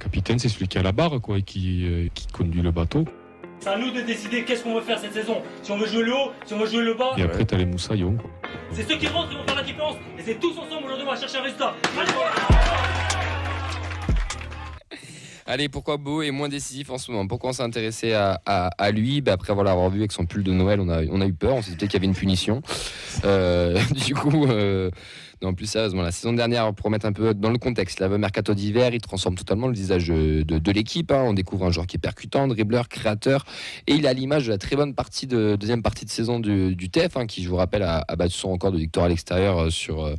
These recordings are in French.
capitaine, c'est celui qui a la barre, quoi, et qui conduit le bateau. C'est à nous de décider qu'est-ce qu'on veut faire cette saison. Si on veut jouer le haut, si on veut jouer le bas. Et après, t'as les moussaillons, quoi. C'est ceux qui rentrent qui vont faire la différence. Et c'est tous ensemble aujourd'hui, on va chercher un résultat. Allez, pourquoi Beau est moins décisif en ce moment? Pourquoi on s'est intéressé à lui? Après l'avoir vu avec son pull de Noël, on a eu peur. On s'est dit qu'il y avait une punition. Du coup, non, plus sérieusement, la saison dernière, pour remettre un peu dans le contexte, le mercato d'hiver, il transforme totalement le visage de l'équipe. On découvre un joueur qui est percutant, dribbleur, créateur. Et il a l'image de la très bonne deuxième partie de saison du TEF, qui, je vous rappelle, a battu son record de victoire à l'extérieur sur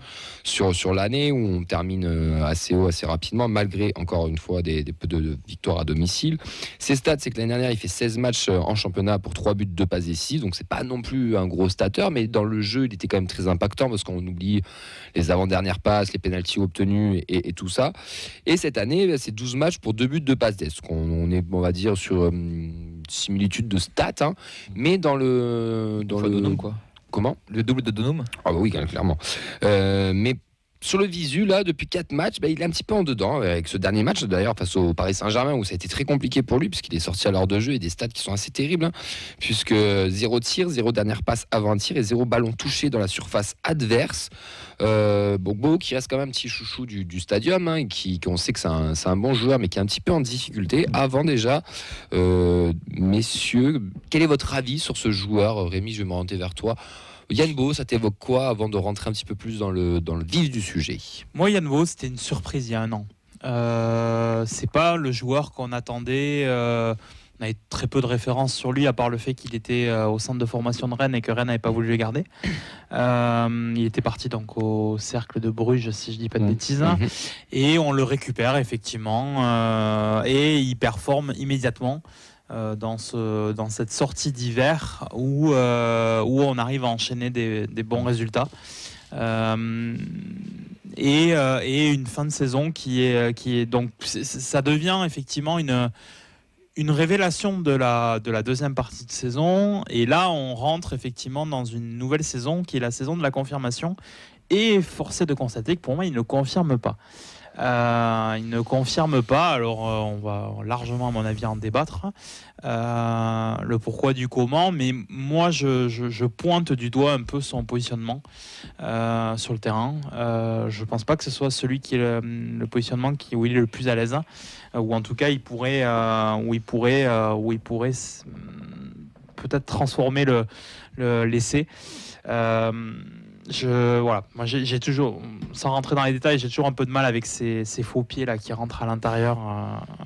l'année, où on termine assez haut, assez rapidement, malgré, encore une fois, des peu de victoires à domicile. Ses stats, c'est que l'année dernière, il fait 16 matchs en championnat pour 3 buts, 2 passes et 6. Donc, c'est pas non plus un gros stateur, mais dans le jeu, il était quand même très impactant parce qu'on oublie les avant-dernières passes, les pénaltys obtenus et tout ça. Et cette année, c'est 12 matchs pour 2 buts, 2 passes d'Est. On est, on va dire, sur similitude de stats, mais dans le... Donum, quoi. Comment? Le double de Donum. Ah bah oui, clairement. Mais sur le visu, là, depuis 4 matchs, il est un petit peu en dedans, avec ce dernier match, d'ailleurs, face au Paris Saint-Germain, où ça a été très compliqué pour lui, puisqu'il est sorti à l'heure de jeu, et des stats qui sont assez terribles, puisque 0 tir, 0 dernière passe avant un tir, et 0 ballon touché dans la surface adverse. Beau qui reste quand même un petit chouchou du stadium, et qu'on sait que c'est un bon joueur, mais qui est un petit peu en difficulté. Avant déjà, messieurs, quel est votre avis sur ce joueur? Rémi, je vais m'orienter vers toi. Yann Beau, ça t'évoque quoi avant de rentrer un petit peu plus dans le vif du sujet? Moi, Yann Beau, c'était une surprise il y a un an. C'est pas le joueur qu'on attendait. On avait très peu de références sur lui, à part le fait qu'il était au centre de formation de Rennes et que Rennes n'avait pas voulu le garder. Il était parti donc au Cercle de Bruges, si je dis pas de bêtises. Et on le récupère effectivement et il performe immédiatement. Dans cette sortie d'hiver où on arrive à enchaîner des bons résultats et une fin de saison qui est donc ça devient effectivement une révélation de la deuxième partie de saison, et là on rentre effectivement dans une nouvelle saison qui est la saison de la confirmation, et force est de constater que pour moi il ne confirme pas. Il ne confirme pas, alors on va largement à mon avis en débattre, le pourquoi du comment, mais moi je pointe du doigt un peu son positionnement sur le terrain. Je pense pas que ce soit celui qui est le positionnement où il est le plus à l'aise, ou en tout cas où il pourrait peut-être transformer l'essai. Voilà, moi j'ai toujours, sans rentrer dans les détails, j'ai toujours un peu de mal avec ces faux pieds là qui rentrent à l'intérieur,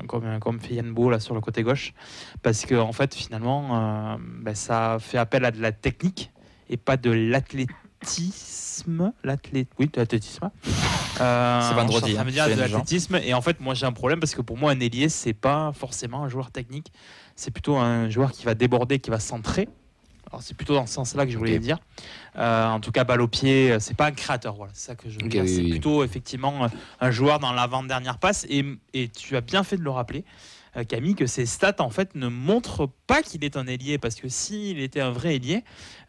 comme fait Yann Beau là sur le côté gauche, parce que en fait finalement ça fait appel à de la technique et pas de l'athlétisme. L'athlétisme. C'est vendredi. Ça veut dire de l'athlétisme, et en fait moi j'ai un problème parce que pour moi un ailier c'est pas forcément un joueur technique, c'est plutôt un joueur qui va déborder, qui va centrer. Alors c'est plutôt dans ce sens-là que je voulais dire. En tout cas, balle au pied, c'est pas un créateur. Voilà, c'est ça que je veux dire. C'est plutôt effectivement un joueur dans l'avant-dernière passe. Et tu as bien fait de le rappeler, Camille, que ses stats en fait ne montrent pas qu'il est un ailier, parce que s'il était un vrai ailier,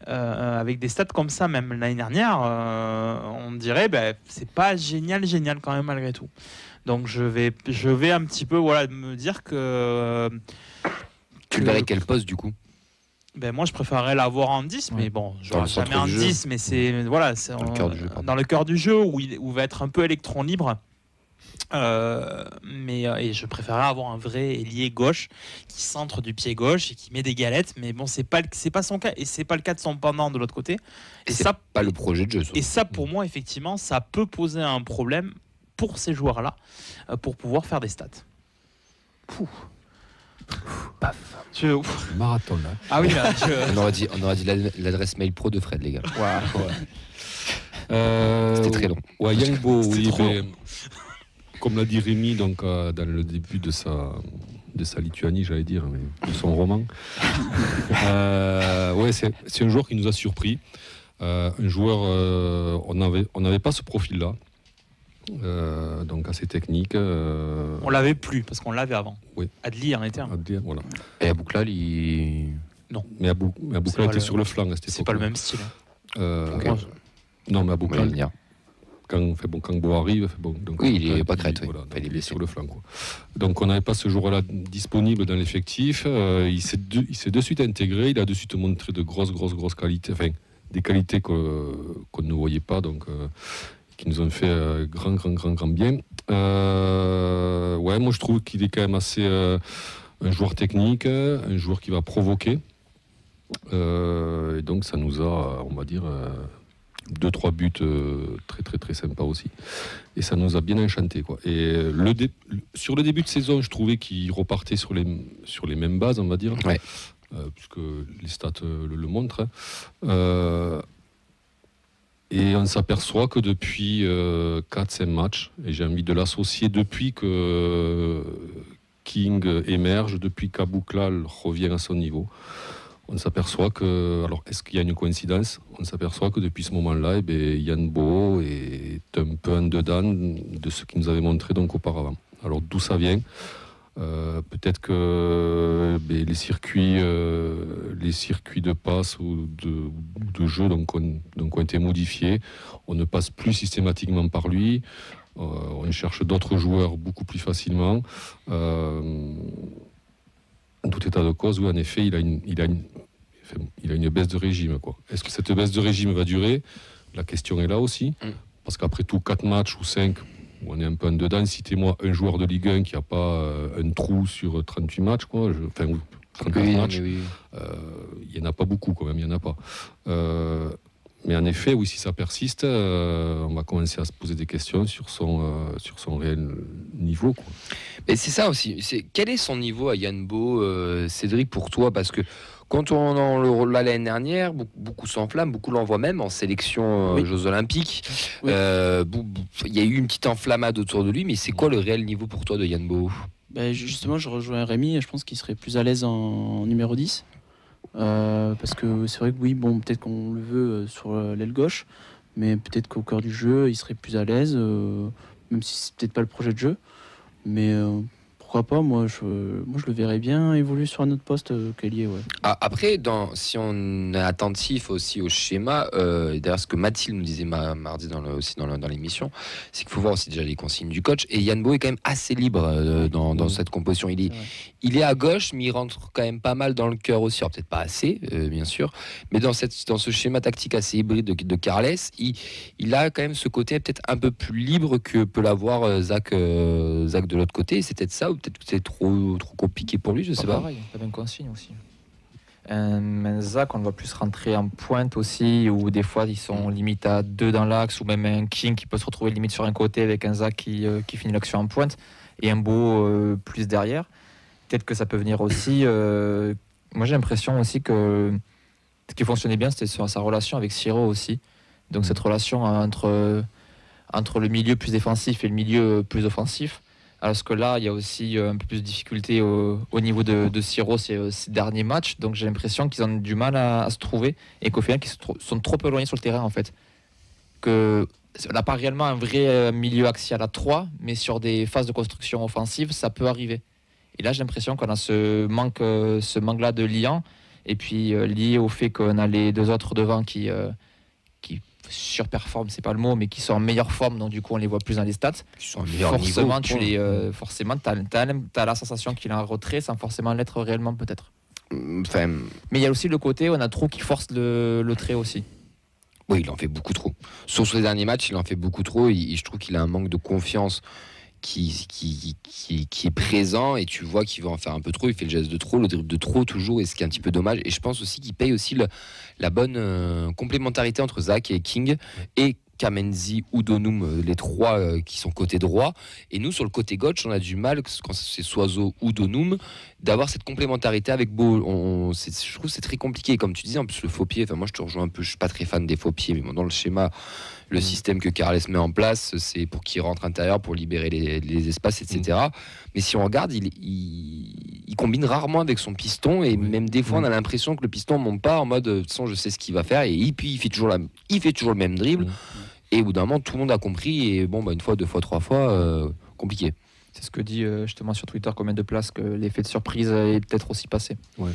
avec des stats comme ça, même l'année dernière, on dirait c'est pas génial quand même malgré tout. Donc je vais un petit peu me dire que. Tu le verrais quel poste du coup? Moi je préférerais l'avoir en 10, mais bon, je n'aurai jamais en 10, mais c'est dans le cœur du jeu où il va être un peu électron libre. Et je préférerais avoir un vrai ailier gauche qui centre du pied gauche et qui met des galettes, mais bon, c'est pas son cas, et c'est pas le cas de son pendant de l'autre côté. Et c'est ça, pas le projet de jeu. Et ça, pour moi, effectivement, ça peut poser un problème pour ces joueurs-là, pour pouvoir faire des stats. Paf. Marathon là. Ah oui, là, on aurait dit l'adresse mail pro de Fred, les gars. C'était très long. Yann Beau, oui, comme l'a dit Rémi, donc dans le début de sa Lituanie, j'allais dire, mais de son roman. C'est un joueur qui nous a surpris. Un joueur, on n'avait pas ce profil-là. Donc assez technique. On l'avait plus parce qu'on l'avait avant. Oui. Adli en était un. Adli, voilà. Et Abouklal, non. Mais Abouklal était sur le flanc à cette époque. C'est pas le même style. Non, mais Abouklal. quand Beau arrive, donc, oui, il n'est pas crête, voilà, il est sur le flanc. Quoi. Donc on n'avait pas ce joueur-là disponible dans l'effectif. Il s'est de suite intégré, il a de suite montré de grosses qualités, enfin des qualités qu'on ne voyait pas, donc qui nous ont fait grand bien. Moi je trouve qu'il est quand même assez un joueur technique, un joueur qui va provoquer. Et donc ça nous a, on va dire, 2-3 buts très sympas aussi. Et ça nous a bien enchanté, quoi. Et sur le début de saison, je trouvais qu'il repartait sur les mêmes bases, on va dire, ouais. Puisque les stats le montrent. Et on s'aperçoit que depuis 4-5 matchs, et j'ai envie de l'associer depuis que King émerge, depuis qu'Abouklal revient à son niveau, on s'aperçoit que, alors est-ce qu'il y a une coïncidence ? On s'aperçoit que depuis ce moment-là, Yann Bo est un peu en dedans de ce qu'il nous avait montré donc auparavant. Alors d'où ça vient ? Peut-être que les circuits de passe ou de jeu donc ont été modifiés. On ne passe plus systématiquement par lui. On cherche d'autres joueurs beaucoup plus facilement. En tout état de cause, oui, en effet, il a une baisse de régime, quoi. Est-ce que cette baisse de régime va durer ? La question est là aussi. Parce qu'après tout, 4 matchs ou 5, où on est un peu en dedans, citez-moi un joueur de Ligue 1 qui n'a pas un trou sur 38 matchs, quoi. 34 matchs. Il n'y en a pas beaucoup, quand même, il n'y en a pas. Mais en effet, oui, si ça persiste, on va commencer à se poser des questions sur son réel niveau, quoi. Et c'est ça aussi. Quel est son niveau à Yann Bo, Cédric, pour toi ? Parce que quand on l'a l'année dernière, beaucoup s'enflamment, beaucoup l'envoient même en sélection Jeux Olympiques. Oui. Il y a eu une petite enflammade autour de lui, mais c'est quoi le réel niveau pour toi de Yann Bo ? Justement, je rejoins Rémi, je pense qu'il serait plus à l'aise en numéro 10. Parce que c'est vrai que oui, peut-être qu'on le veut sur l'aile gauche, mais peut-être qu'au cœur du jeu, il serait plus à l'aise, même si c'est peut-être pas le projet de jeu. Mais pourquoi pas, moi je le verrais bien évoluer sur un autre poste qu'ailier. Ouais. Après, si on est attentif aussi au schéma, d'ailleurs ce que Mathilde nous disait mardi dans l'émission, c'est qu'il faut voir aussi déjà les consignes du coach. Et Yann Bo est quand même assez libre dans cette composition. Il est à gauche, mais il rentre quand même pas mal dans le cœur aussi. Alors peut-être pas assez, bien sûr, mais dans ce schéma tactique assez hybride de Carles, il a quand même ce côté peut-être un peu plus libre que peut l'avoir Zach de l'autre côté. C'est peut-être ça, ou peut-être que c'est trop compliqué pour lui, je sais pas. Pareil, la même consigne aussi. Un Zach, on le voit plus rentrer en pointe aussi, ou des fois ils sont limite à 2 dans l'axe, ou même un King qui peut se retrouver limite sur un côté avec un Zach qui finit l'action en pointe, et un Beau plus derrière. Peut-être que ça peut venir aussi. Moi j'ai l'impression aussi que ce qui fonctionnait bien, c'était sur sa relation avec Siro aussi. Donc cette relation entre le milieu plus défensif et le milieu plus offensif. Alors que là, il y a aussi un peu plus de difficultés au niveau de Siro ces derniers matchs. Donc j'ai l'impression qu'ils ont du mal à se trouver et qu'au final, ils sont trop éloignés sur le terrain en fait. On n'a pas réellement un vrai milieu axial à 3, mais sur des phases de construction offensive, ça peut arriver. Et là, j'ai l'impression qu'on a ce manque-là de liant. Et puis lié au fait qu'on a les 2 autres devant qui surperforment, c'est pas le mot, mais qui sont en meilleure forme, donc du coup on les voit plus dans les stats. Forcément, t'as la sensation qu'il est en retrait sans forcément l'être réellement peut-être. Mais il y a aussi le côté, on a trop qui force le trait aussi. Oui, il en fait beaucoup trop. Sur ces derniers matchs, il en fait beaucoup trop. Je trouve qu'il a un manque de confiance qui est présent, et tu vois qu'il va en faire un peu trop. Il fait le geste de trop, le dribble de trop toujours, et ce qui est un petit peu dommage. Et je pense aussi qu'il paye aussi la bonne complémentarité entre Zach et King et Kamenzi ou Donum, les 3 qui sont côté droit. Et nous, sur le côté gauche, on a du mal, quand c'est Soiseau ou Donum, d'avoir cette complémentarité avec Beau. Je trouve que c'est très compliqué. Comme tu disais, en plus, le faux pied, moi je te rejoins un peu, je suis pas très fan des faux pieds, mais bon, dans le schéma, le système que Carles met en place, c'est pour qu'il rentre intérieur, pour libérer les espaces, etc. Mais si on regarde, il combine rarement avec son piston, et même des fois, on a l'impression que le piston ne monte pas en mode, de toute façon, je sais ce qu'il va faire, et puis il fait toujours le même dribble. Et au bout d'un moment, tout le monde a compris, et une fois, 2 fois, 3 fois, compliqué. C'est ce que dit justement sur Twitter combien de places que l'effet de surprise est peut-être aussi passé. Ouais,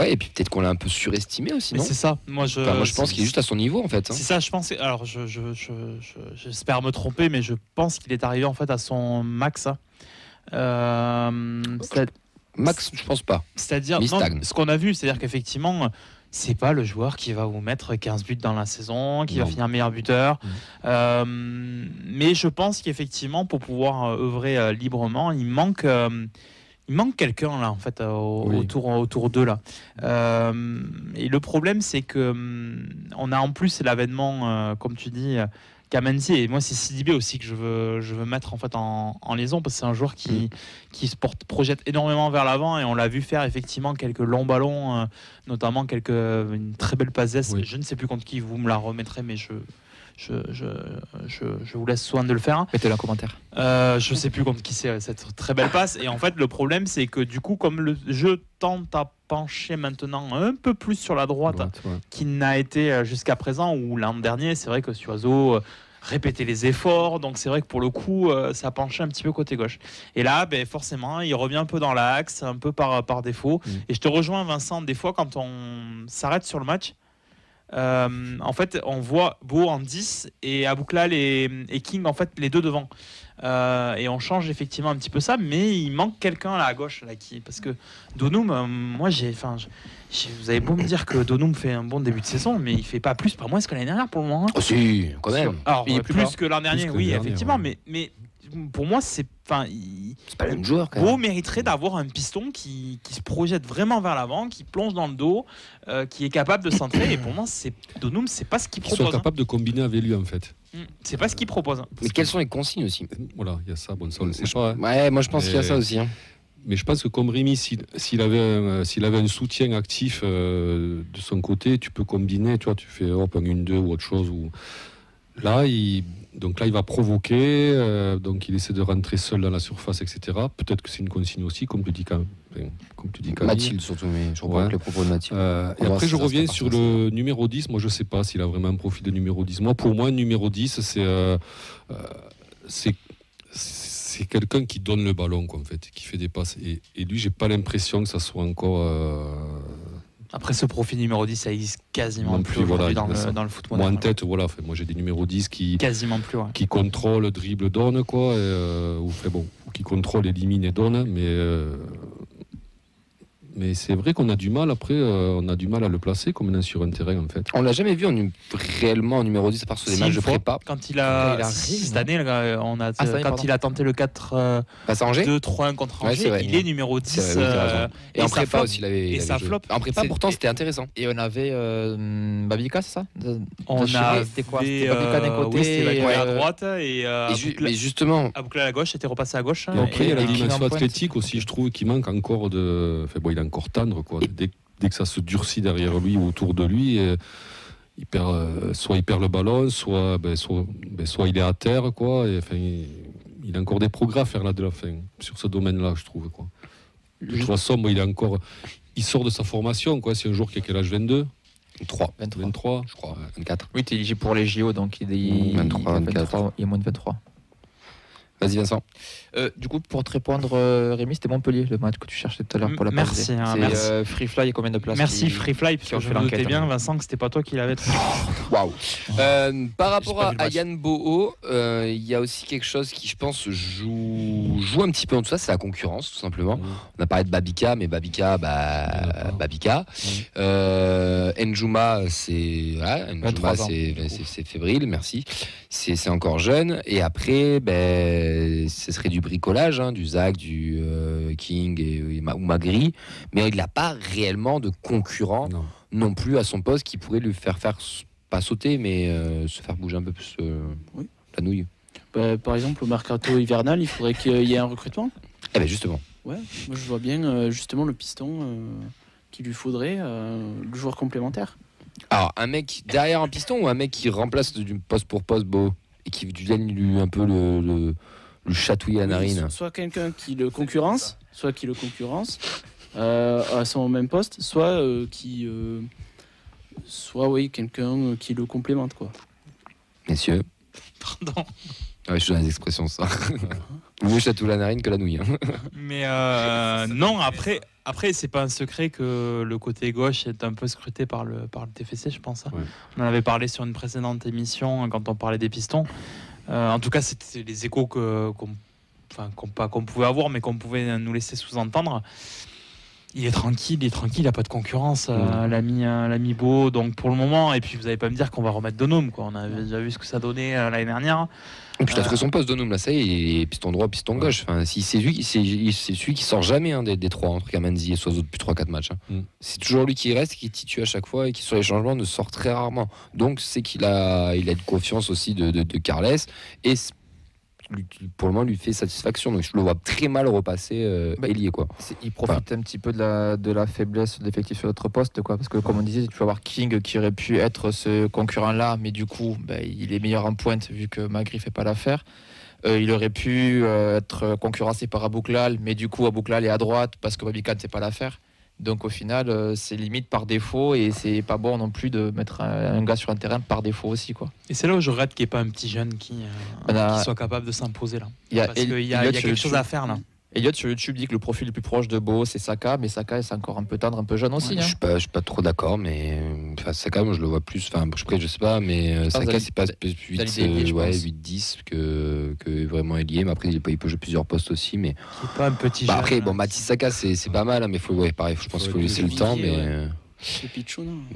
et puis peut-être qu'on l'a un peu surestimé aussi, Mais non? c'est ça. Moi, je pense qu'il est juste à son niveau en fait. C'est ça, je pense. Alors, j'espère me tromper, mais je pense qu'il est arrivé en fait à son max. Max, je pense pas. C'est-à-dire, Il stagne. ce qu'on a vu, c'est-à-dire qu'effectivement, c'est pas le joueur qui va vous mettre 15 buts dans la saison, qui va finir meilleur buteur. Mais je pense qu'effectivement, pour pouvoir œuvrer librement, il manque quelqu'un là en fait autour d'eux là. Et le problème, c'est que on a en plus l'avènement, comme tu dis, Kamenzi, et moi c'est Sidibé aussi que je veux mettre en fait en liaison, parce que c'est un joueur qui se projette énormément vers l'avant, et on l'a vu faire effectivement quelques longs ballons, notamment une très belle passe d'ess. Je ne sais plus contre qui vous me la remettrez, mais je vous laisse soin de le faire. Mettez-le en commentaire. Je sais plus contre qui c'est cette très belle passe. Et en fait, le problème, c'est que du coup, comme le jeu tente à pencher maintenant un peu plus sur la droite, qu'il n'a été jusqu'à présent, ou l'an dernier, c'est vrai que Suazo répétait les efforts. Donc c'est vrai que pour le coup, ça penchait un petit peu côté gauche. Et là, forcément, il revient un peu dans l'axe, un peu par défaut. Et je te rejoins, Vincent, des fois, quand on s'arrête sur le match, en fait, on voit Beau en 10 et Abouklal et King, en fait, les deux devant. Et on change effectivement un petit peu ça, mais il manque quelqu'un là à gauche là, parce que Donum, moi vous avez beau me dire que Donum fait un bon début de saison, mais il fait pas plus, pas moins que l'année dernière pour le moment. Oh si, quand même. Alors Il est plus que l'an dernier, oui, effectivement, ouais. mais pour moi c'est pas le même joueur quand Beau même. mériterait d'avoir un piston qui se projette vraiment vers l'avant, qui plonge dans le dos, qui est capable de centrer. Et pour moi, Donum, c'est pas ce qu'il Qu'ils propose. soient capables de combiner avec lui en fait. C'est pas ce qu'il propose. Mais quelles sont les consignes aussi? Voilà, il y a ça, bon, ça on le sait pas. Hein. Ouais, moi je pense qu'il y a ça aussi. Hein. Mais je pense que comme Rémi, s'il avait un soutien actif de son côté, tu peux combiner, tu vois, tu fais hop, un 1-2 ou autre chose. Là, il va provoquer, donc il essaie de rentrer seul dans la surface, etc. Peut-être que c'est une consigne aussi, comme tu dis Camille. Mathilde surtout, mais je reprends les propos de Mathilde. Et après, je reviens sur le numéro 10. Moi, je ne sais pas s'il a vraiment un profil de numéro 10. Moi, pour moi, un numéro 10, c'est quelqu'un qui donne le ballon, quoi, en fait, qui fait des passes. Et lui, j'ai pas l'impression que ça soit encore... Après, ce profil numéro 10, ça existe quasiment non plus voilà, dans le foot moi moderne. en tête, voilà, moi j'ai des numéros 10 quasiment plus, qui contrôlent, dribble, donne, quoi, ou qui contrôlent, élimine et donne, mais c'est vrai qu'on a du mal après, on a du mal à le placer comme sur un terrain en fait. On l'a jamais vu réellement en numéro 10 à part sur des matchs de prépa. Quand il a cette année, il a tenté le 4-2-3-1 contre Angers, il est numéro 10. Et en prépa aussi, il avait ça joué. flop. En prépa, pourtant, c'était intéressant. Et on avait Babika, c'est ça? C'était quoi? C'était Babika d'un côté, c'était Babika à droite et mais justement, Abouklal à gauche, était repassé à gauche. Et après, il y a la King dimension en pointe. athlétique aussi, je trouve, qui manque encore de. Enfin, bon, il est encore tendre, quoi. Dès que ça se durcit derrière lui ou autour de lui, soit il perd le ballon, soit il est à terre, quoi. Et, enfin, il a encore des progrès à faire là sur ce domaine-là, je trouve, quoi. De toute façon, bon, il sort de sa formation, quoi. C'est un joueur qui a quel âge? 22 23, je crois, 24. Oui, tu es éligible pour les JO, donc il est 23, 24. Il est moins de 23. Vas-y Vincent. Du coup, pour te répondre, Rémi, c'était Montpellier, le match que tu cherchais tout à l'heure pour la Merci. C'est Free Fly, il y a combien de places? Merci Freefly, parce que je me doutais bien, Vincent, que c'était pas toi qui l'avais trouvé. Waouh. Par rapport à Yann Boho, il y a aussi quelque chose qui, je pense, joue un petit peu en tout ça, c'est la concurrence, tout simplement. On a parlé de Babika, mais Babika, Babika. N'Jouma, c'est fébrile, merci. C'est encore jeune. Et après, ce serait du bricolage, hein, du Zach, du King ou Magri, mais il n'a pas réellement de concurrent non plus à son poste qui pourrait lui faire pas sauter, mais se faire bouger un peu plus la nouille. Par exemple, au mercato hivernal, il faudrait qu'il y ait un recrutement. Eh bien justement. Ouais, moi je vois bien justement le piston qu'il lui faudrait, le joueur complémentaire. Alors, un mec derrière un piston ou un mec qui remplace du poste pour poste Beau et qui vienne lui un peu le chatouiller la narine. Soit quelqu'un qui le concurrence, à son même poste, soit quelqu'un qui le complémente, quoi. Messieurs. Pardon. Ouais, je suis dans les expressions ça. Mieux château la narine que la nouille. Hein. Mais non, après c'est pas un secret que le côté gauche est un peu scruté par le TFC, je pense. Hein. Ouais. On en avait parlé sur une précédente émission quand on parlait des pistons. En tout cas, c'était les échos qu'on pouvait avoir, mais qu'on pouvait nous laisser sous-entendre. Il est tranquille, il n'a pas de concurrence, l'ami Beau. Donc pour le moment, et puis vous n'allez pas me dire qu'on va remettre Donum, quoi. On avait déjà vu ce que ça donnait l'année dernière. Et puis t'as trouvé son poste Donum, là, ça y est, il est piston droit, piston gauche. Enfin, c'est celui qui sort jamais des trois, entre Kamanzi et Soiseau depuis 3-4 matchs. Hein. C'est toujours lui qui reste, qui titue à chaque fois et qui sur les changements ne sort très rarement. Donc c'est qu'il a une confiance aussi de Carles et pour le moment lui fait satisfaction. Donc je le vois très mal repasser ailier, quoi. Il profite un petit peu de la faiblesse de l'effectif sur l'autre poste, quoi. Parce que comme on disait, tu peux avoir King qui aurait pu être ce concurrent-là, mais du coup, il est meilleur en pointe vu que Magri fait pas l'affaire. Il aurait pu être concurrencé par Abouklal, mais du coup, Abouklal est à droite parce que Babican c'est pas l'affaire. Donc au final, c'est limite par défaut et c'est pas bon non plus de mettre un gars sur un terrain par défaut aussi, quoi. Et c'est là où je regrette qu'il n'y ait pas un petit jeune qui soit capable de s'imposer là. Parce qu'il y a quelque chose à faire là. Elliot sur YouTube dit que le profil le plus proche de Beau c'est Saka, mais Saka c'est encore un peu tendre, un peu jeune aussi. Ouais, hein. Je suis pas trop d'accord, mais Saka, moi je le vois plus. Enfin, je sais pas, mais Saka c'est pas 8-10 que vraiment ailier. Mais après il peut jouer plusieurs postes aussi. Mais c'est pas un petit jeune. Après, Mathis Saka c'est pas mal, hein, mais pareil, je pense qu'il faut laisser le temps, mais.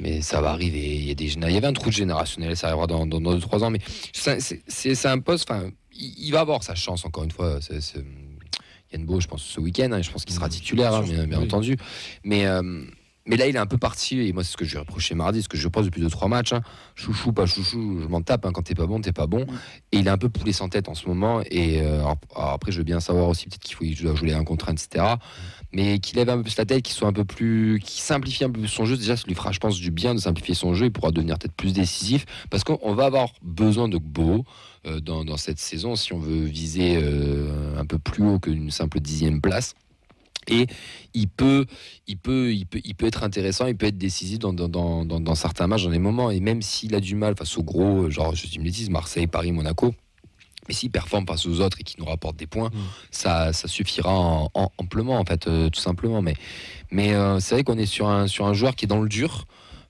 Mais ça va arriver. Il y avait un trou de générationnel, ça arrivera dans 2-3 ans. Mais c'est un poste. Enfin, il va avoir sa chance encore une fois. Yann Beau, je pense ce week-end. Hein, je pense qu'il sera titulaire, bien entendu. Mais là, il est un peu parti. Et moi, c'est ce que je lui ai reproché mardi, ce que je reproche depuis 2-3 matchs. Hein. Chouchou, pas chouchou, je m'en tape. Hein, quand t'es pas bon, t'es pas bon. Et il est un peu poulet sans tête en ce moment. Et alors après, je veux bien savoir aussi peut-être qu'il doit jouer un contre 1, etc. Mais qu'il lève un peu plus la tête, qu'il simplifie un peu plus son jeu. Déjà, ça lui fera, je pense, du bien de simplifier son jeu. Il pourra devenir peut-être plus décisif. Parce qu'on va avoir besoin de Beau dans cette saison si on veut viser un peu plus haut qu'une simple 10e place. Et il peut être intéressant, il peut être décisif dans certains matchs, dans des moments. Et même s'il a du mal face aux gros, genre, je dis une bêtise, Marseille, Paris, Monaco, mais s'il performe face aux autres et qu'il nous rapporte des points, ça suffira amplement, en fait, tout simplement. Mais c'est vrai qu'on est sur un joueur qui est dans le dur,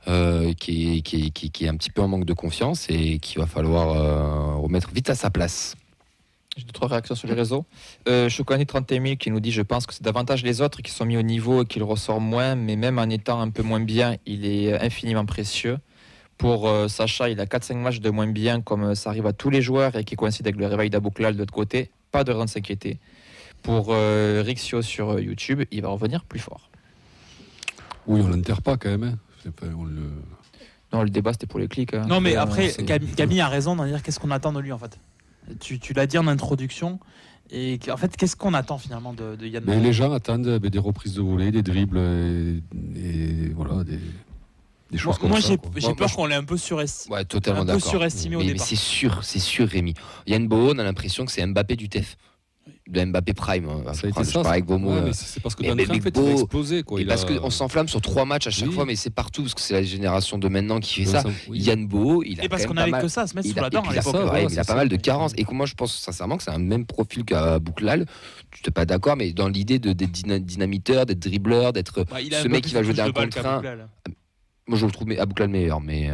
qui est un petit peu en manque de confiance et qu'il va falloir remettre vite à sa place. J'ai 2-3 réactions sur les réseaux. Chocani 30 000 qui nous dit: je pense que c'est davantage les autres qui sont mis au niveau et qu'il ressort moins, mais même en étant un peu moins bien, il est infiniment précieux. Pour Sacha, il a 4-5 matchs de moins bien, comme ça arrive à tous les joueurs et qui coïncide avec le réveil d'Abouklal de l'autre côté. Pas de raison de s'inquiéter. Pour Rixio sur YouTube, il va revenir plus fort. Oui, on l'enterre pas quand même. Hein. Non, le débat c'était pour les clics. Hein. Non, mais après, Camille a raison d'en dire qu'est-ce qu'on attend de lui en fait. Tu l'as dit en introduction. Et en fait, qu'est-ce qu'on attend finalement de Yann? Mais les gens attendent des reprises de volée, des dribbles et voilà, des choses comme ça. Moi, j'ai peur qu'on l'ait un peu surestimé. Ouais, totalement d'accord. Surestimé au départ. Mais c'est sûr, Rémi. Yann Beau, on a l'impression que c'est Mbappé du TEF. De Mbappé Prime. Ça a été ça. Avec vos mots. Ouais, mais c'est parce que dans le en fait, il a explosé. Quoi. Parce qu'on s'enflamme sur 3 matchs à chaque fois, mais c'est partout, parce que c'est la génération de maintenant qui fait ça. Oui. Yann Beau, il a. Et parce qu'on avait que ça à se mettre sous la dent à l'époque. Il a pas mal de carences. Et moi, je pense sincèrement que c'est un même profil qu'à Bouklal. Tu n'es pas d'accord, mais dans l'idée d'être dynamiteur, d'être dribbleur, d'être ce mec qui va jouer d'un contre un. Moi, je le trouve Abouklal meilleur, mais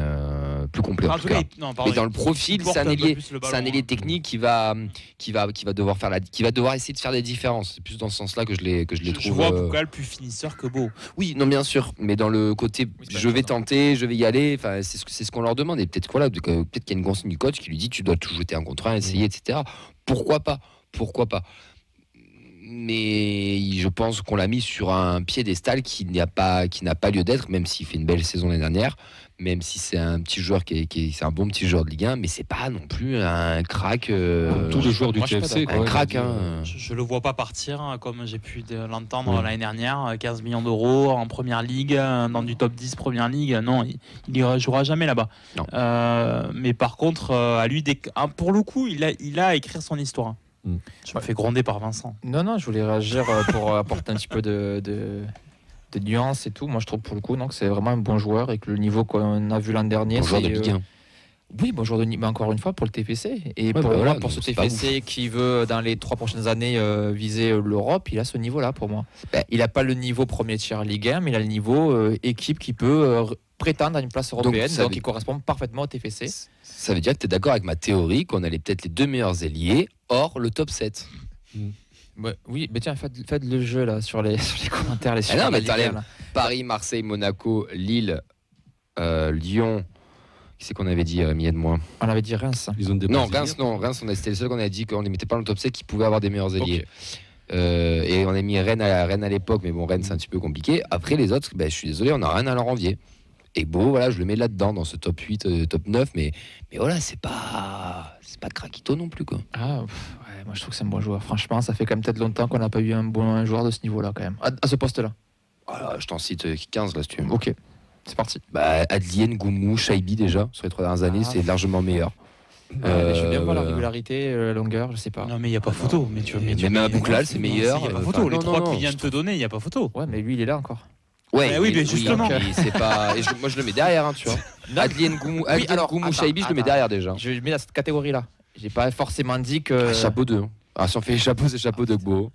plus complet en tout cas. Mais dans le profil, c'est un ailier technique qui va devoir essayer de faire des différences. C'est plus dans ce sens-là que je les trouve. Je vois Abouklal plus finisseur que Beau. Oui, non, bien sûr, mais dans le côté, je vais tenter, je vais y aller. Enfin, c'est ce qu'on leur demande. Et peut-être peut-être qu'il y a une consigne du coach qui lui dit tu dois tout jeter un contre un, essayer, etc. Pourquoi pas? Mais je pense qu'on l'a mis sur un piédestal qui n'a pas lieu d'être, même s'il fait une belle saison l'année dernière, même si c'est un petit joueur c'est un bon petit joueur de Ligue 1, mais c'est pas non plus un crack. Tous les joueurs du TFC, un crack. Hein. Je le vois pas partir, comme j'ai pu l'entendre l'année dernière, 15 millions d'euros en première ligue, dans du top 10 première ligue. Non, il jouera jamais là-bas. Mais par contre, à lui, pour le coup, il a à écrire son histoire. Je me fais gronder par Vincent. Non, je voulais réagir pour apporter un petit peu de nuances et tout. Moi, je trouve pour le coup que c'est vraiment un bon joueur et que le niveau qu'on a vu l'an dernier, bon joueur de Ligue 1. Oui, bon joueur de niveau, mais encore une fois pour le TFC. Et Ouais, pour bah moi, voilà, pour donc ce c'est pas TFC qui veut dans les 3 prochaines années viser l'Europe, il a ce niveau-là pour moi. Ben, Il n'a pas le niveau premier tiers Ligue 1, mais il a le niveau équipe qui peut prétendre à une place européenne, ça donc veut- il correspond parfaitement au TFC. Ça veut dire que tu es d'accord avec ma théorie qu'on allait peut-être les 2 meilleurs ailiers hors le top 7. Ouais, oui, mais tiens, faites le jeu là sur les commentaires, les Ah non, sur la mais Ligue t'enlèves 1, là. Paris, Marseille, Monaco, Lille, Lyon. Qui c'est qu'on avait dit, Rémi, aide-moi? On avait dit Reims. Ils ont des Non, Brésiliens. Reims, c'était le seul qu'on avait dit qu'on ne les mettait pas dans le top 7 qui pouvait avoir des meilleurs ailiers. Ok. Et on a mis Rennes à l'époque, mais bon, Rennes c'est un petit peu compliqué. Après les autres, je suis désolé, on n'a rien à leur envier. Et Beau, voilà, je le mets là-dedans, dans ce top 8, top 9, mais voilà, c'est pas craquito non plus, quoi. Ah, ouais, moi je trouve que c'est un bon joueur. Franchement, ça fait quand même peut-être longtemps qu'on n'a pas eu un bon joueur de ce niveau-là quand même. À ce poste-là. Voilà, je t'en cite 15 là, si tu veux. Ok, c'est parti. Adlien, Goumou, Shaibi déjà, sur les 3 dernières années, c'est largement meilleur. Je veux bien voir la Euh, régularité, la longueur, je sais pas. Non, mais il n'y a pas photo. Mais tu Même un Bouclal, c'est meilleur. Il n'y a pas Enfin, photo. Les non, 3 non, qu'il non, vient de te donner, il n'y a pas photo. Ouais, mais lui il est là encore. Ouais, oui, mais justement. mais c'est pas. Et moi, je le mets derrière, hein, tu vois. Adlien, Goumou, attends, Shaibi, je le mets attends. derrière déjà. Je le mets dans cette catégorie-là. J'ai pas forcément dit que. Chapeau 2. Ah, si on fait les chapeaux, c'est chapeau de Beau.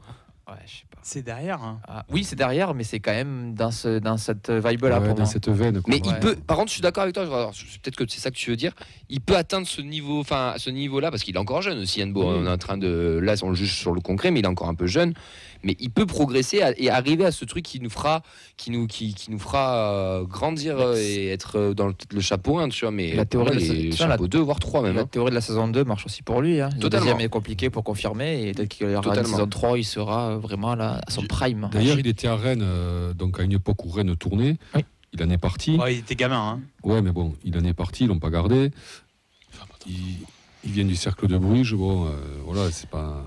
Ouais, je sais pas. C'est derrière. Hein. Ah, oui, c'est derrière, mais c'est quand même dans cette vibe-là Ouais, pour dans moi. cette veine. Quoi. Mais il Ouais. peut. Par contre, je suis d'accord avec toi. Alors, peut-être que c'est ça que tu veux dire. Il peut atteindre ce niveau, ce niveau-là, parce qu'il est encore jeune aussi. Yann Beau, Oui. on est en train de. Là, on le juge sur le concret, mais il est encore un peu jeune. Mais il peut progresser et arriver à ce truc qui nous fera grandir et être dans le chapeau 1, tu vois. Mais La théorie, il est tu vois, chapeau 2, voire 3 même. La hein. théorie de la saison 2 marche aussi pour lui. Hein. Le Totalement. deuxième est compliqué pour confirmer et peut-être qu'il y aura une Totalement. saison 3, il sera vraiment à son prime. D'ailleurs, il était à Rennes, donc à une époque où Rennes tournait. Oui. Il en est parti. Ouais, il était gamin. Hein. Ouais, mais bon, il en est parti, ils l'ont pas gardé. Il vient du cercle de Bruges. Bon, voilà, c'est pas.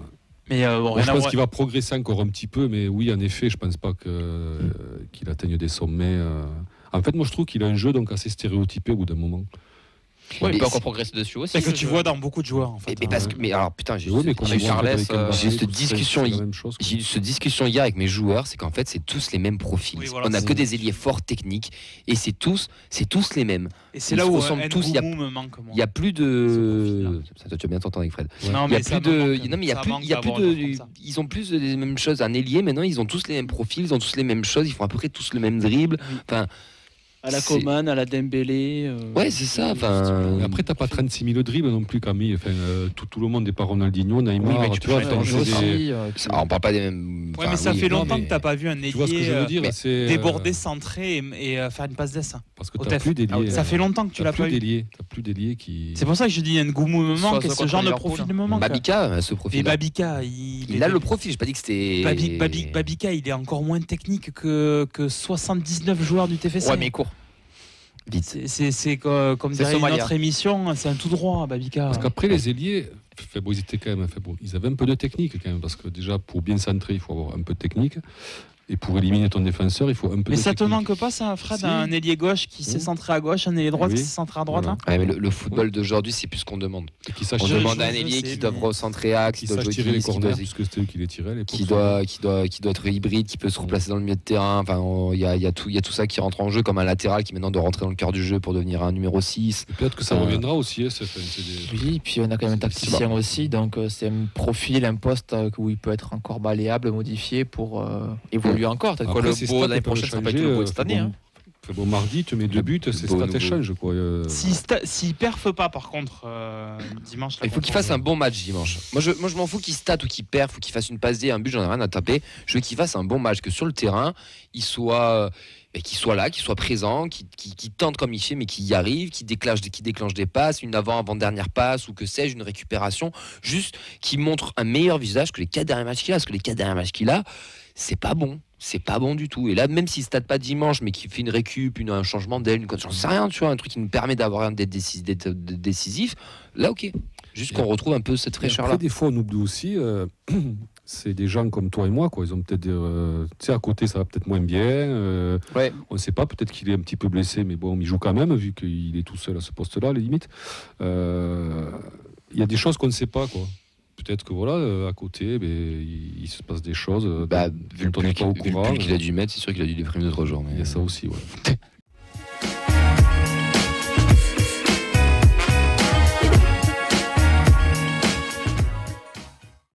Mais bon, Moi, rien je à pense voir. qu'il va progresser encore un petit peu, mais oui, en effet, je pense pas qu'il atteigne des sommets. En fait, moi, je trouve qu'il a un jeu donc assez stéréotypé au bout d'un moment. Ouais, il Mais peut encore c'est- progresser dessus aussi. C'est que ce tu jeu. vois dans beaucoup de joueurs. En fait, Mais parce que, mais alors putain, Oui, mais j'ai eu cette discussion hier avec mes joueurs, c'est qu'en fait c'est tous les mêmes profils. Oui, voilà, On a c'est- que des ailiers forts techniques et c'est tous les mêmes. Et c'est ils là se où ressemblent tous, il y a- Ngoumou me manque. Moi. Il y a plus Ce de profil-là. ça, toi, tu vas bien t'entendre avec Fred. Non, Il y a mais ça plus me de manque. non mais il y a Ça plus manque il y a plus d'avoir un joueur de comme ça. ils ont plus des mêmes choses. Un ailier maintenant ils ont tous les mêmes profils, ils ont tous les mêmes choses, ils font à peu près tous le même dribble. Enfin À la c'est- Coman, à la Dembélé. ouais c'est ça. Enfin Et après, t'as pas 36 000 dribbles non plus, Camille. Enfin, tout le monde n'est pas Ronaldinho, Neymar. Oui, mais tu tu peux vois, changer t'en ton fais jeu des- on parle pas des mêmes. Ouais, enfin, mais ça oui, fait non, longtemps mais- que t'as pas vu un Tu vois ce que je veux ailier dire, c'est déborder, centrer et faire une passe d'ess. parce que au t'as tef. plus d'ailiers. Ça fait longtemps que tu l'as pas plus eu. d'ailiers. T'as plus d'ailiers qui. C'est pour ça que je dis Ngoumou me manque et Soit ce genre de contre profil Liverpool. me manque. Babika ce Et profil. Babika, Il a le profil. J'ai pas dit que c'était. Babika, il est encore moins technique que 79 joueurs du TFC. Ouais, mais il court. Vite. C'est comme C'est dirait une Somalia. autre émission, c'est un tout droit, Babika. Parce qu'après, les ailiers, bon, ils étaient quand même. Bon, ils avaient un peu de technique quand même, parce que déjà, pour bien centrer, il faut avoir un peu de technique. Et pour éliminer ton défenseur, il faut un peu Mais de ça te technique. manque pas, ça, Fred, Si. un ailier gauche qui s'est centré à gauche, un ailier droit Oui. qui s'est centré à droite Voilà. hein Ouais, mais le football d'aujourd'hui, c'est plus ce qu'on demande. Et qui sache On Je- demande à un je ailier sais, qui mais- doit recentrer axe, qui qui doit sache jouer tirer les 10, qui corners, doit, puisque c'était eux qui les tiraient à l'époque. qui doit être hybride, qui peut se replacer dans le milieu de terrain. Enfin, il y a tout ça qui rentre en jeu, comme un latéral qui maintenant doit rentrer dans le cœur du jeu pour devenir un numéro 6. Et peut-être que ça reviendra aussi. Hein, Oui, puis on a quand même un tacticien aussi, donc c'est un profil, un poste où il peut être encore malléable, modifié pour évoluer encore. Peut-être que Après, le ces beau stats l'année peuvent prochaine, ça va pas changer, être le beau de cette année. hein. Bon, mardi, tu mets 2 buts, c'est beau stats nouveau. échange, quoi. S'il perfe pas, par contre, dimanche. là, Il faut qu'il fasse un bon match dimanche. Moi, je m'en fous qu'il state ou qu'il perd, faut qu'il fasse une passe D, un but, j'en ai rien à taper. Je veux qu'il fasse un bon match, que sur le terrain, il soit là, qu'il soit présent, qu'il tente comme il fait, mais qu'il y arrive, qu'il déclenche des passes, une avant-dernière passe ou que sais-je, une récupération. Juste qu'il montre un meilleur visage que les 4 derniers matchs qu'il a, parce que les 4 derniers matchs qu'il a, c'est pas bon. C'est pas bon du tout. Et là, même s'il ne stade pas dimanche, mais qu'il fait une récup, un changement d'aile, j'en sais rien, tu vois, un truc qui nous permet d'être décisif, là, ok. Juste qu'on retrouve un peu cette fraîcheur-là. Après, des fois, on oublie aussi, c'est des gens comme toi et moi, quoi. Ils ont peut-être, tu sais, à côté, ça va peut-être moins bien. Ouais. On ne sait pas, peut-être qu'il est un petit peu blessé, mais bon, il joue quand même, vu qu'il est tout seul à ce poste-là, à la limite. Il y a des choses qu'on ne sait pas, quoi. Peut-être que voilà, à côté, il se passe des choses Vu le dont on n'est pas au pull courant. qu'il a dû mettre, c'est sûr qu'il a dû déprimer d'autres jours. Mais... Il y a ça aussi, ouais.